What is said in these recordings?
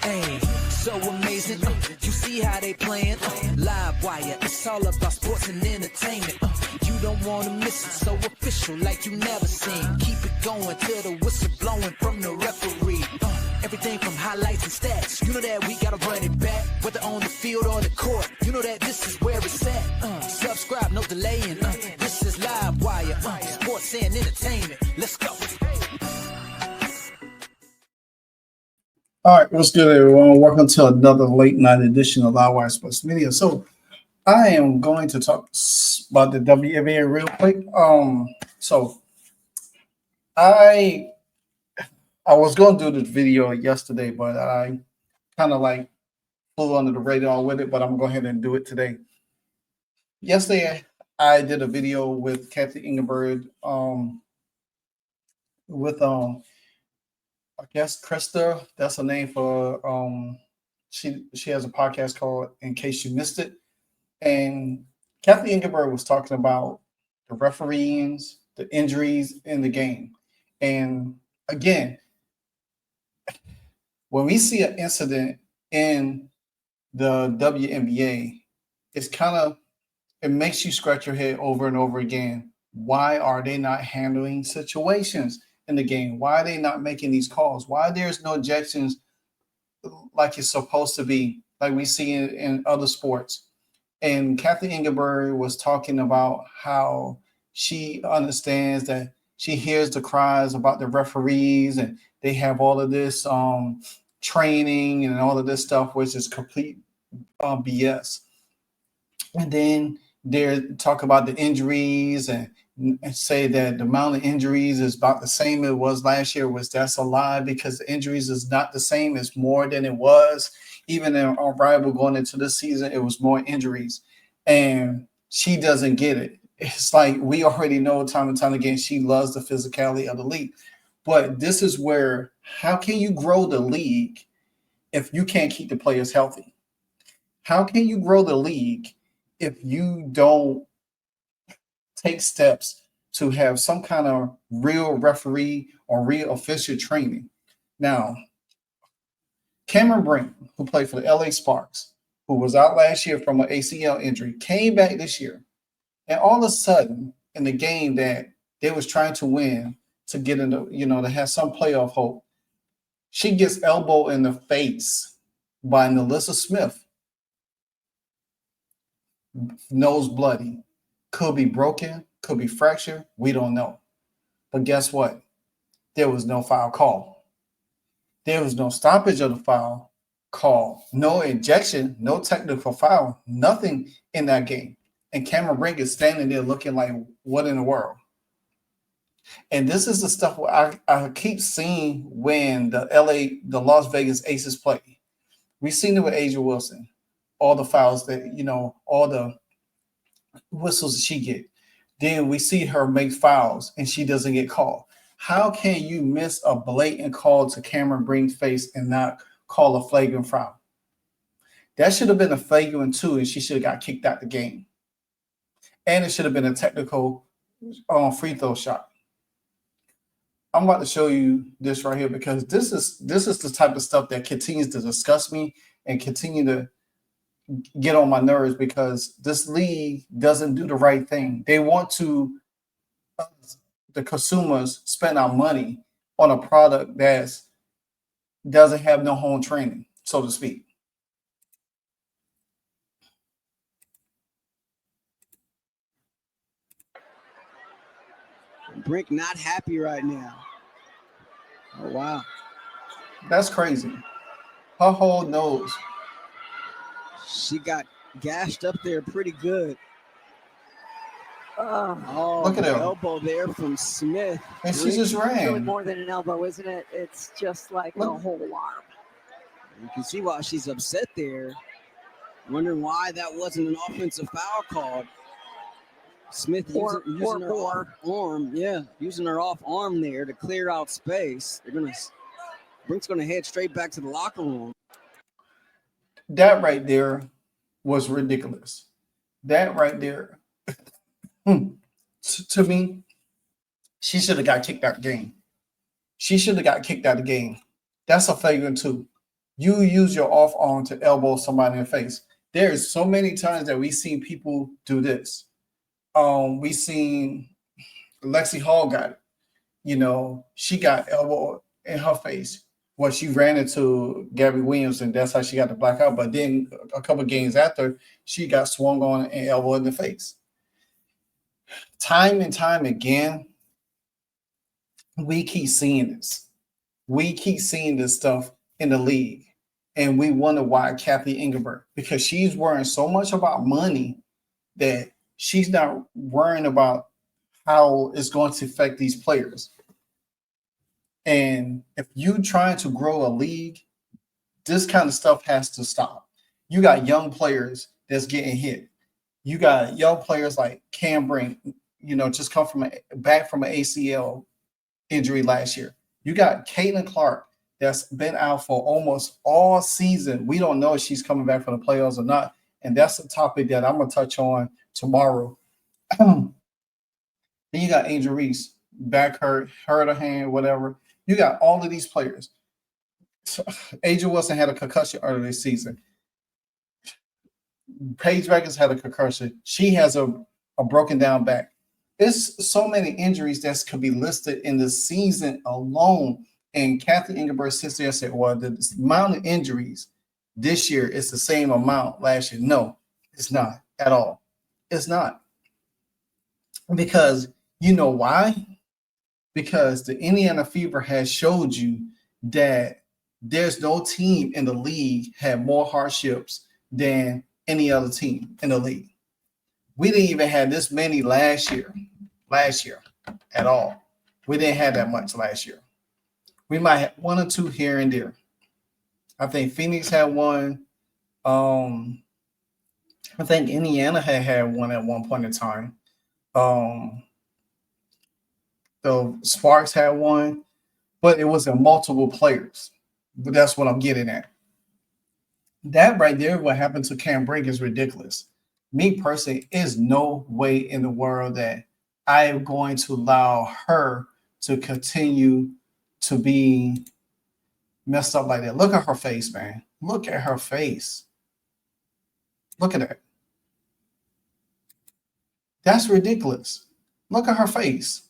Hey, so amazing. You see how they playing? Live wire, it's all about sports and entertainment. You don't want to miss it, so official like you never seen. Keep it going till the whistle blowing from the referee. Everything from highlights and stats. You know that we gotta run it back, whether on the field or the court. You know that this is where it's at. Subscribe, no delaying. This is Live Wire, sports and entertainment. Let's go. All right, what's good, everyone? Welcome to another late night edition of Live Wire Sports Media. So, I am going to talk about the WNBA real quick. I was going to do this video yesterday, but I kind of like flew under the radar with it. But I'm going to go ahead and do it today. Yesterday, I did a video with Cathy Engelbert, with I guess Krista, that's her name for she has a podcast called In Case You Missed It. And Cathy Engelbert was talking about the referees, the injuries in the game. And again, when we see an incident in the WNBA, it makes you scratch your head over and over again. Why are they not handling situations in the game? Why are they not making these calls? Why there's no ejections like it's supposed to be, like we see in other sports? And Cathy Engelbert was talking about how she understands that she hears the cries about the referees and they have all of this training and all of this stuff, which is complete BS. And then they talk about the injuries and say that the amount of injuries is about the same it was last year, which that's a lie, because the injuries is not the same. It's more than it was. Even in our rival going into this season, it was more injuries. And she doesn't get it. It's like we already know time and time again, she loves the physicality of the league. But this is where, how can you grow the league if you can't keep the players healthy? How can you grow the league if you don't take steps to have some kind of real referee or real official training? Now, Cameron Brink, who played for the LA Sparks, who was out last year from an ACL injury, came back this year. And all of a sudden, in the game that they was trying to win to get into, to have some playoff hope, she gets elbowed in the face by Melissa Smith. Nose bloody. Could be broken, could be fractured. We don't know. But guess what? There was no foul call. There was no stoppage of the foul call. No ejection, no technical foul, nothing in that game. And Cameron Brink is standing there looking like, what in the world? And this is the stuff where I keep seeing when the Las Vegas Aces play. We've seen it with Asia Wilson. All the fouls that, all the whistles she get. Then we see her make fouls and she doesn't get called. How can you miss a blatant call to Cameron Brink's face and not call a flagrant foul? That should have been a flagrant 2, and she should have got kicked out the game. And it should have been a technical free throw shot. I'm about to show you this right here because this is the type of stuff that continues to disgust me and continue to get on my nerves, because this league doesn't do the right thing. They want to, the consumers, spend our money on a product that doesn't have no home training, so to speak. Brink not happy right now. Oh, wow. That's crazy. Her whole nose. She got gashed up there pretty good. Oh, look at her elbow there from Smith. And she just ran. It's really more than an elbow, isn't it? It's just like a whole arm. You can see why she's upset there. Wondering why that wasn't an offensive foul called. Smith using her off arm. Yeah, using her off arm there to clear out space. Brink's gonna head straight back to the locker room. That right there was ridiculous. That right there, to me, she should have got kicked out of the game. She should have got kicked out of the game. That's a flagrant 2. you use your off arm to elbow somebody in the face. There's so many times that we've seen people do this. We seen Lexi Hall got it. You know, she got elbow in her face. Well, she ran into Gabby Williams, and that's how she got the blackout. But then a couple of games after, she got swung on and elbow in the face. Time and time again, we keep seeing this. We keep seeing this stuff in the league. And we wonder why Cathy Engelbert, because she's worrying so much about money that she's not worrying about how it's going to affect these players. And if you trying to grow a league, this kind of stuff has to stop. You got young players that's getting hit. You got young players like Cam Brink, you know, just come from back from an ACL injury last year. You got Caitlin Clark that's been out for almost all season. We don't know if she's coming back for the playoffs or not. And that's a topic that I'm going to touch on tomorrow. Then you got Angel Reese, back hurt her hand, whatever. You got all of these players. So, Angel Wilson had a concussion earlier this season. Paige Records had a concussion. She has a broken down back. There's so many injuries that could be listed in the season alone. And Cathy Engelbert sits there and said, well, the amount of injuries this year is the same amount last year. No, it's not at all. It's not. Because you know why? Because the Indiana Fever has showed you that there's no team in the league had more hardships than any other team in the league. We didn't even have this many last year at all. We didn't have that much last year. We might have one or two here and there. I think Phoenix had one. I think Indiana had one at one point in time. The Sparks had one, but it was in multiple players. But that's what I'm getting at. That right there, what happened to Cam Brink is ridiculous. Me personally, is no way in the world that I am going to allow her to continue to be messed up like that. Look at her face, man. Look at her face. Look at that. That's ridiculous. Look at her face.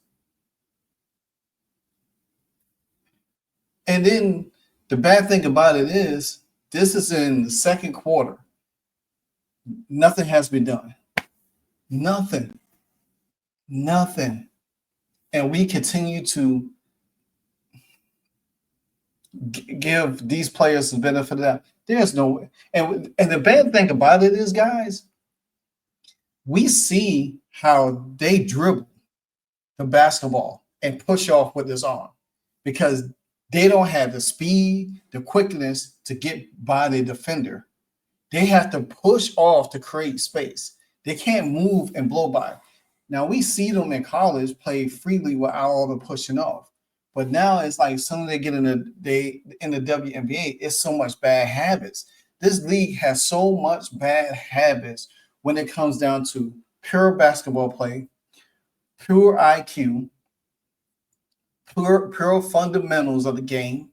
And then the bad thing about it is, this is in the second quarter. Nothing has been done. Nothing. And we continue to give these players the benefit of that. There's no way. And the bad thing about it is, guys, we see how they dribble the basketball and push off with this arm because they don't have the speed, the quickness to get by the defender. They have to push off to create space. They can't move and blow by. Now, we see them in college play freely without all the pushing off. But now it's like as soon as they get in the WNBA, it's so much bad habits. This league has so much bad habits when it comes down to pure basketball play, pure IQ, pure fundamentals of the game.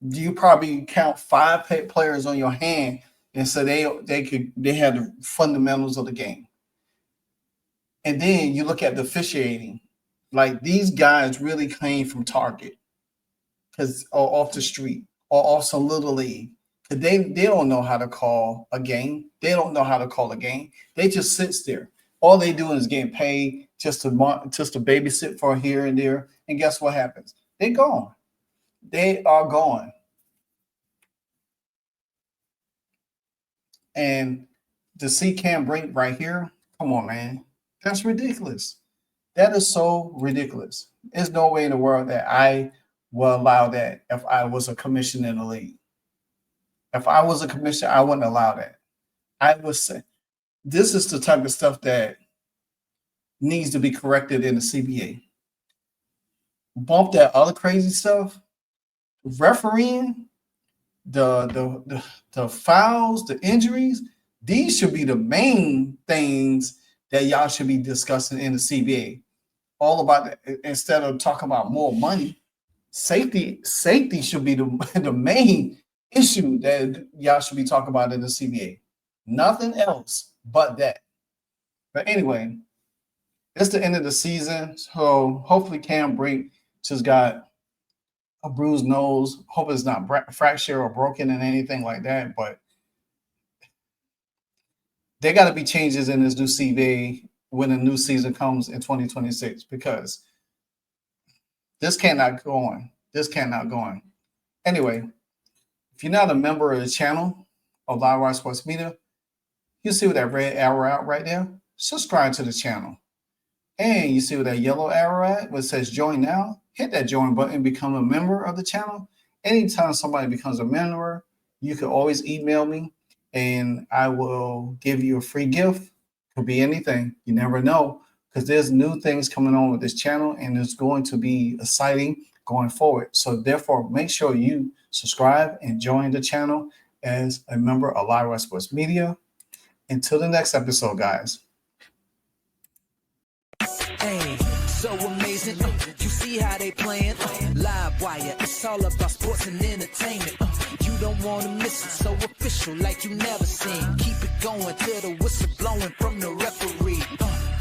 You probably count 5 players on your hand and say they have the fundamentals of the game. And then you look at the officiating. Like these guys really came from Target because or off the street or off some little league. They don't know how to call a game. They don't know how to call a game. They just sits there. All they do is getting paid just to babysit for here and there. And guess what happens? They're gone. They are gone. And to see Cam Brink right here, come on, man. That's ridiculous. That is so ridiculous. There's no way in the world that I will allow that if I was a commissioner in the league. If I was a commissioner, I wouldn't allow that. I would say this is the type of stuff that needs to be corrected in the CBA. Bump that other crazy stuff. Refereeing, the fouls, the injuries, these should be the main things that y'all should be discussing in the CBA. All about that instead of talking about more money. Safety should be the main issue that y'all should be talking about in the CBA. Nothing else but that. But anyway, it's the end of the season, so hopefully Cam Brink just got a bruised nose. Hope it's not fractured or broken and anything like that. But there got to be changes in this new CBA when the new season comes in 2026, because this cannot go on. This cannot go on. Anyway, if you're not a member of the channel of Live Wire Sports Media, you see with that red arrow out right there. Subscribe to the channel. And you see with that yellow arrow at where it says join now, hit that join button, become a member of the channel. Anytime somebody becomes a member, you can always email me and I will give you a free gift. Could be anything. You never know, because there's new things coming on with this channel and it's going to be exciting going forward. So therefore, make sure you subscribe and join the channel as a member of Live Wire Sports Media. Until the next episode, guys. Hey, so amazing. You see how they playing? Live Wire, it's all about sports and entertainment. You don't want to miss it, so official like you never seen. Keep it going till the whistle blowing from the referee.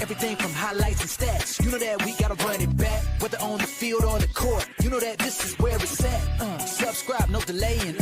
Everything from highlights and stats. You know that we gotta run it back, whether on the field or the court. You know that this is where it's at. Subscribe, no delaying.